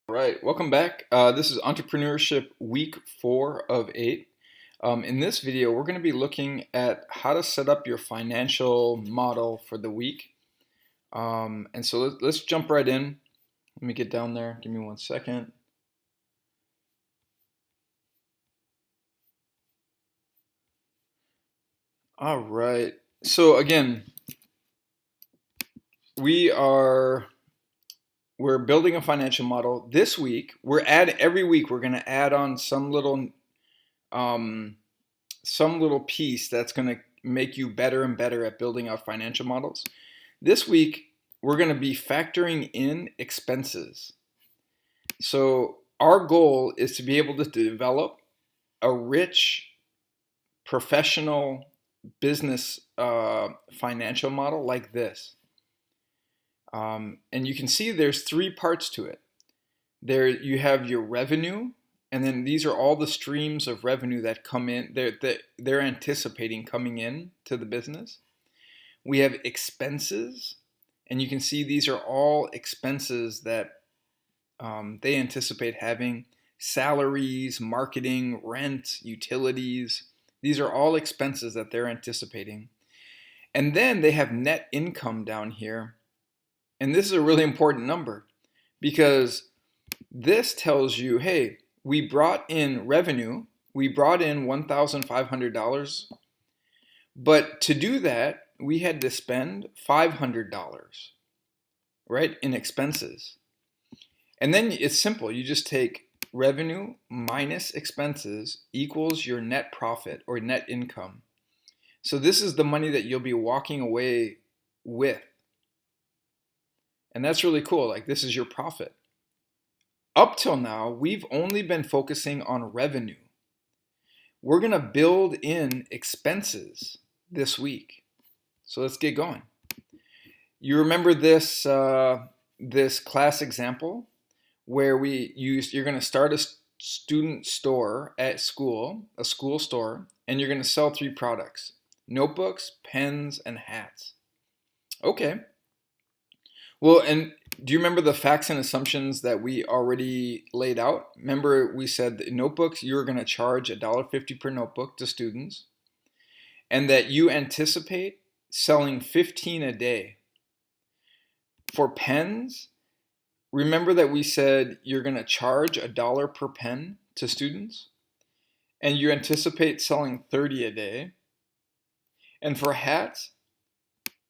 Right, welcome back. This is Entrepreneurship Week 4 of 8. In this video, we're going to be looking at how to set up your financial model for the week. And so let's jump right in. Let me get down there. Give me 1 second. All right. So again, we're building a financial model. This week, every week we're going to add on um, some little piece that's going to make you better and better at building out financial models. This week, we're going to be factoring in expenses. So our goal is to be able to develop a rich professional business financial model like this. And you can see there's 3 parts to it. There you have your revenue, and then these are all the streams of revenue that come in. They're anticipating coming in to the business. We have expenses, and you can see these are all expenses that they anticipate having. Salaries, marketing, rent, utilities. These are all expenses that they're anticipating. And then they have net income down here. And this is a really important number because this tells you, hey, we brought in revenue, we brought in $1,500, but to do that, we had to spend $500, right, in expenses. And then it's simple. You just take revenue minus expenses equals your net profit or net income. So this is the money that you'll be walking away with. And that's really cool. Like, this is your profit. Up till now, we've only been focusing on revenue. We're going to build in expenses this week. So let's get going. You remember this class example where you're going to start a student store at school, a school store, and you're going to sell 3 products: notebooks, pens, and hats. Okay. Well, and do you remember the facts and assumptions that we already laid out? Remember, we said that notebooks, you're going to charge $1.50 per notebook to students, and that you anticipate selling 15 a day. For pens, remember that we said you're going to charge $1 per pen to students, and you anticipate selling 30 a day. And for hats,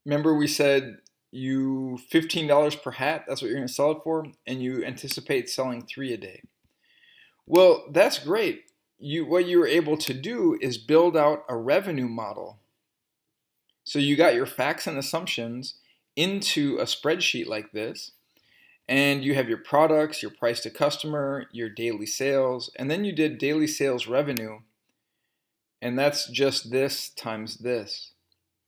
remember we said you $15 per hat, that's what you're going to sell it for, and you anticipate selling 3 a day. Well, that's great. What you were able to do is build out a revenue model. So you got your facts and assumptions into a spreadsheet like this, and you have your products, your price to customer, your daily sales, and then you did daily sales revenue, and that's just this times this.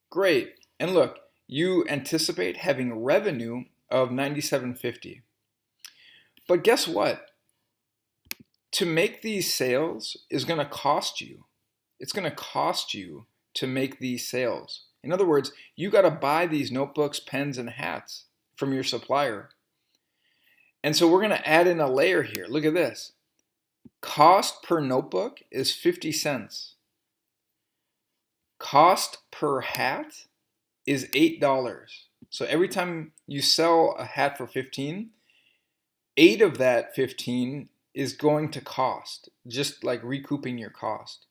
Great. And look, you anticipate having revenue of $97.50. But guess what? To make these sales is going to cost you. It's going to cost you to make these sales. In other words, you got to buy these notebooks, pens, and hats from your supplier. And so we're going to add in a layer here. Look at this. Cost per notebook is 50 cents. Cost per hat is $8. So every time you sell a hat for 15, 8 of that 15 is going to cost, just like recouping your cost.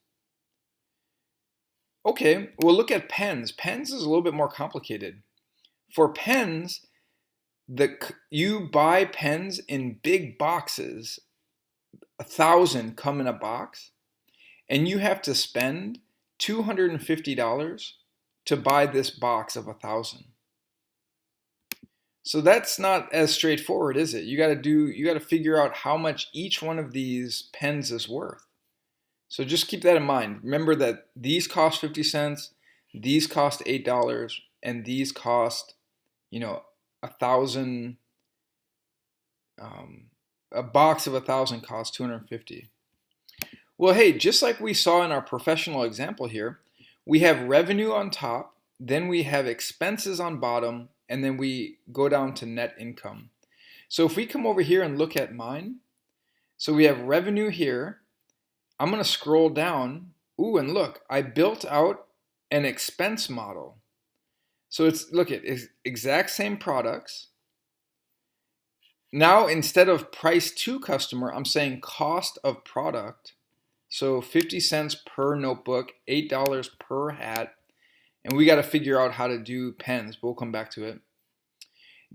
Okay, well, look at pens. Pens is a little bit more complicated. For pens, you buy pens in big boxes. 1,000 come in a box, and you have to spend $250 to buy this box of 1,000. So that's not as straightforward, is it? You got to figure out how much each one of these pens is worth. So just keep that in mind. Remember that these cost 50 cents, these cost $8, and these cost, 1,000. A box of 1,000 costs $250. Well, hey, just like we saw in our professional example here, we have revenue on top, then we have expenses on bottom, and then we go down to net income. So if we come over here and look at mine, so we have revenue here. I'm going to scroll down. Ooh, and look, I built out an expense model. So look at exact same products. Now, instead of price to customer, I'm saying cost of product. So 50 cents per notebook, $8 per hat. And we got to figure out how to do pens, but we'll come back to it.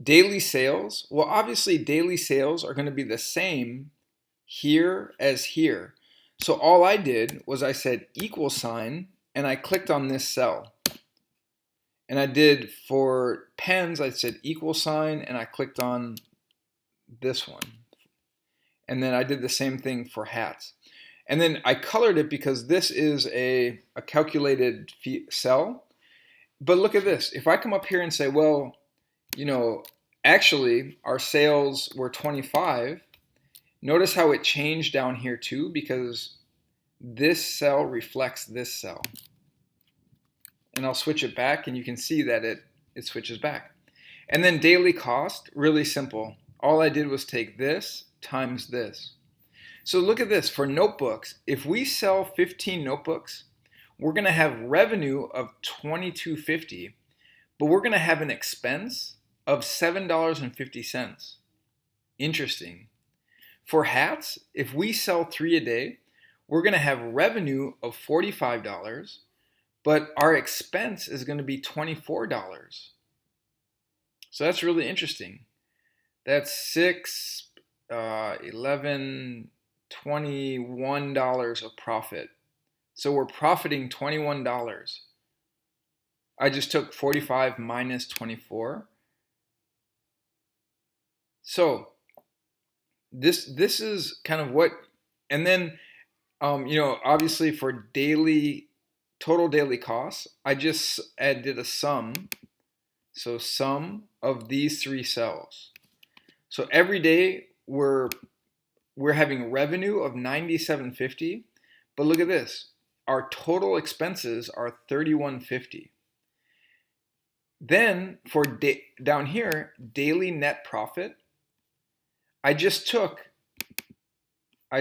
Daily sales. Well, obviously daily sales are going to be the same here as here. So all I did was I said equal sign and I clicked on this cell. And I did for pens, I said equal sign and I clicked on this one. And then I did the same thing for hats. And then I colored it because this is a calculated cell. But look at this. If I come up here and say, well, actually our sales were 25, notice how it changed down here too, because this cell reflects this cell. And I'll switch it back and you can see that it switches back. And then daily cost, really simple. All I did was take this times this. So look at this, for notebooks, if we sell 15 notebooks, we're going to have revenue of $22.50, but we're going to have an expense of $7.50. Interesting. For hats, if we sell 3 a day, we're going to have revenue of $45, but our expense is going to be $24. So that's really interesting. That's $6, $11, $21 of profit. So we're profiting $21. I just took 45 minus 24. So this is kind of what, and then obviously for total daily costs, I just did a sum. So sum of these 3 cells. So every day we're having revenue of $97.50, but look at this. Our total expenses are $31.50. Then for down here, daily net profit, I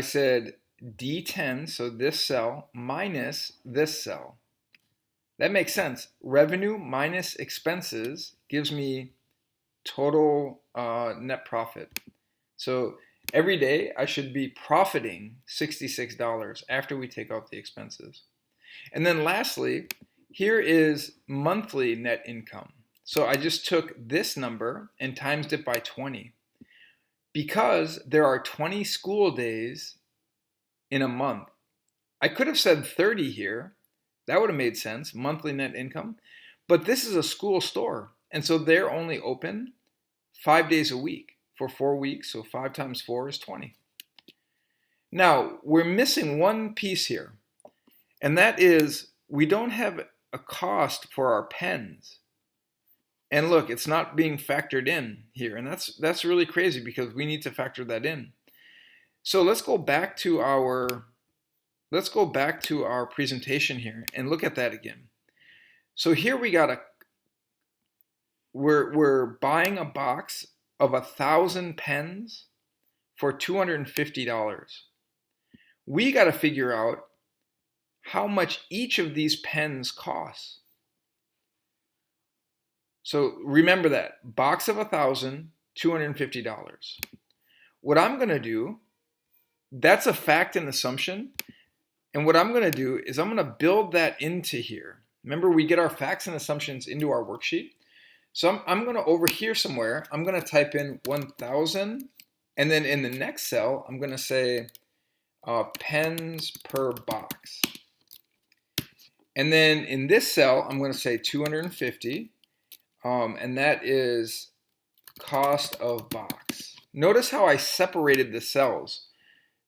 said D10, so this cell, minus this cell. That makes sense. Revenue minus expenses gives me total net profit. So every day I should be profiting $66 after we take out the expenses. And then lastly, here is monthly net income. So I just took this number and times it by 20. Because there are 20 school days in a month, I could have said 30 here. That would have made sense, monthly net income. But this is a school store, and so they're only open 5 days a week for 4 weeks, so 5 times 4 is 20. Now, we're missing one piece here, and that is we don't have a cost for our pens. And look, it's not being factored in here, and that's really crazy because we need to factor that in. So let's go back to our presentation here and look at that again. So here we're buying a box of 1,000 pens for $250. We got to figure out how much each of these pens costs. So remember that, box of 1,000, $250. What I'm going to do, that's a fact and assumption. And what I'm going to do is I'm going to build that into here. Remember, we get our facts and assumptions into our worksheet. So I'm going to, over here somewhere, I'm going to type in 1,000. And then in the next cell, I'm going to say pens per box. And then in this cell, I'm going to say 250. And that is cost of box. Notice how I separated the cells.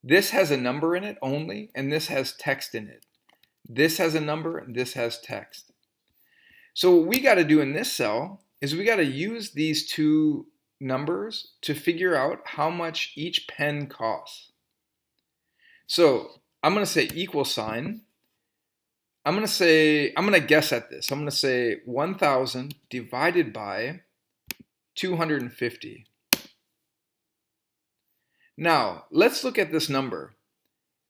This has a number in it only, and this has text in it. This has a number, and this has text. So what we got to do in this cell is we got to use these 2 numbers to figure out how much each pen costs. So I'm going to say equal sign. I'm going to guess at this. I'm going to say 1,000 divided by 250. Now, let's look at this number.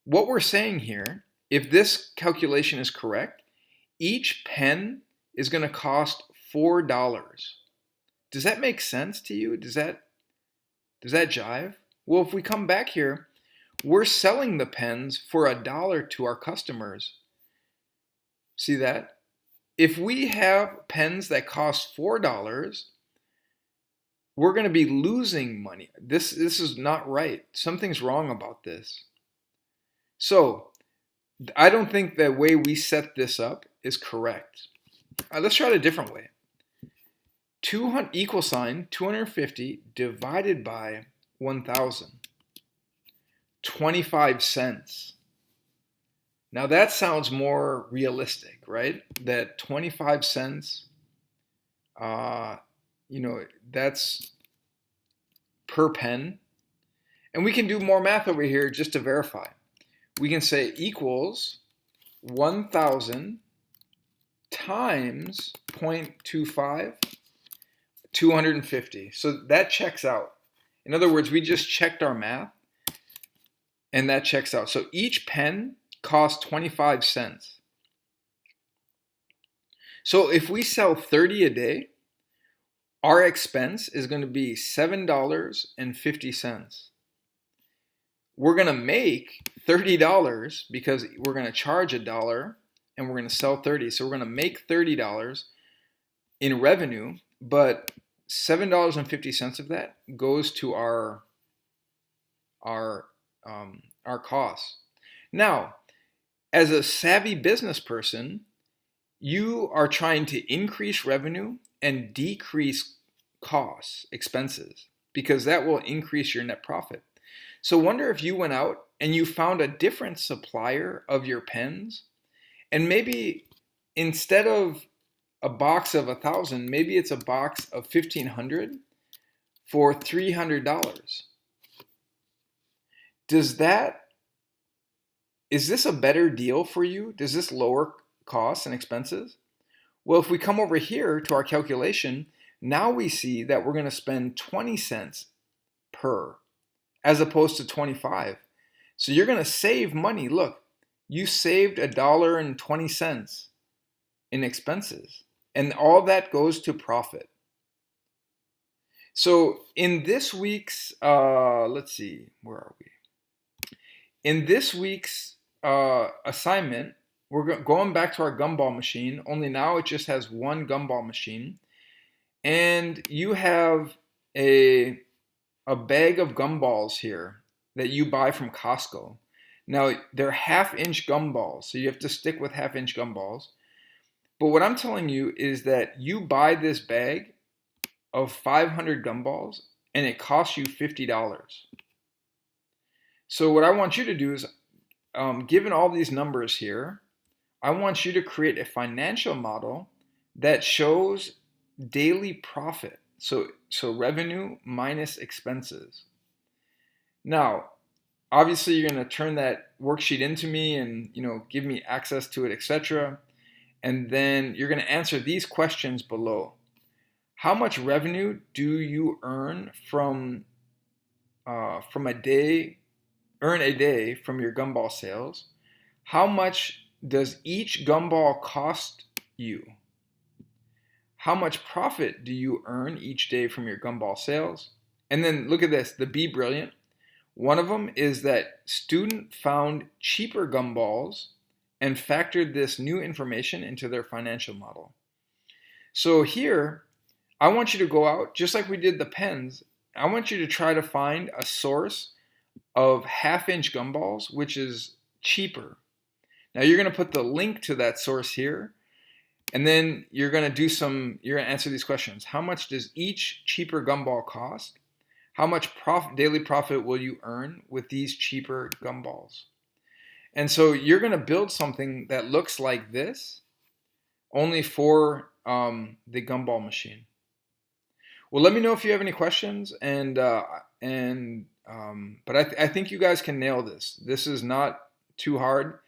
What we're saying here, if this calculation is correct, each pen is going to cost $4. Does that make sense to you? Does that jive? Well, if we come back here, we're selling the pens for $1 to our customers. See that? If we have pens that cost $4, we're going to be losing money. This is not right. Something's wrong about this. So I don't think the way we set this up is correct. Let's try it a different way. 200 equal sign 250 divided by 1,000. 25 cents. Now that sounds more realistic, right? That 25 cents, that's per pen. And we can do more math over here just to verify. We can say equals 1,000 times 0.25, 250. So that checks out. In other words, we just checked our math and that checks out. So each pen costs 25 cents. So if we sell 30 a day, our expense is going to be $7.50. We're going to make $30 because we're going to charge $1 and we're going to sell 30. So we're going to make $30 in revenue, but $7.50 of that goes to our costs. Now, as a savvy business person, you are trying to increase revenue and decrease costs, expenses, because that will increase your net profit. So wonder if you went out and you found a different supplier of your pens, and maybe instead of a box of 1,000, maybe it's a box of 1,500 for $300. Is this a better deal for you? Does this lower costs and expenses? Well, if we come over here to our calculation, now we see that we're going to spend 20 cents per as opposed to 25. So you're going to save money. Look, you saved $1.20 in expenses, and all that goes to profit. So in this week's, let's see, where are we? In this week's assignment, we're going back to our gumball machine, only now it just has one gumball machine. And you have a bag of gumballs here that you buy from Costco. Now, they're half-inch gumballs, so you have to stick with half-inch gumballs. But what I'm telling you is that you buy this bag of 500 gumballs, and it costs you $50. So what I want you to do is, given all these numbers here, I want you to create a financial model that shows daily profit. So revenue minus expenses. Now, obviously you're going to turn that worksheet into me and give me access to it, etc. And then you're going to answer these questions below. How much revenue do you earn from a day from your gumball sales? How much does each gumball cost you? How much profit do you earn each day from your gumball sales? And then look at this, the Be Brilliant. One of them is that student found cheaper gumballs and factored this new information into their financial model. So here, I want you to go out, just like we did the pens, I want you to try to find a source of half-inch gumballs, which is cheaper. Now you're going to put the link to that source here, and then you're going to answer these questions. How much does each cheaper gumball cost? How much daily profit will you earn with these cheaper gumballs? And so you're going to build something that looks like this, only for the gumball machine. Well, let me know if you have any questions, but I think you guys can nail this. This is not too hard.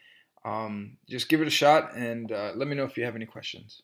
Just give it a shot, and let me know if you have any questions.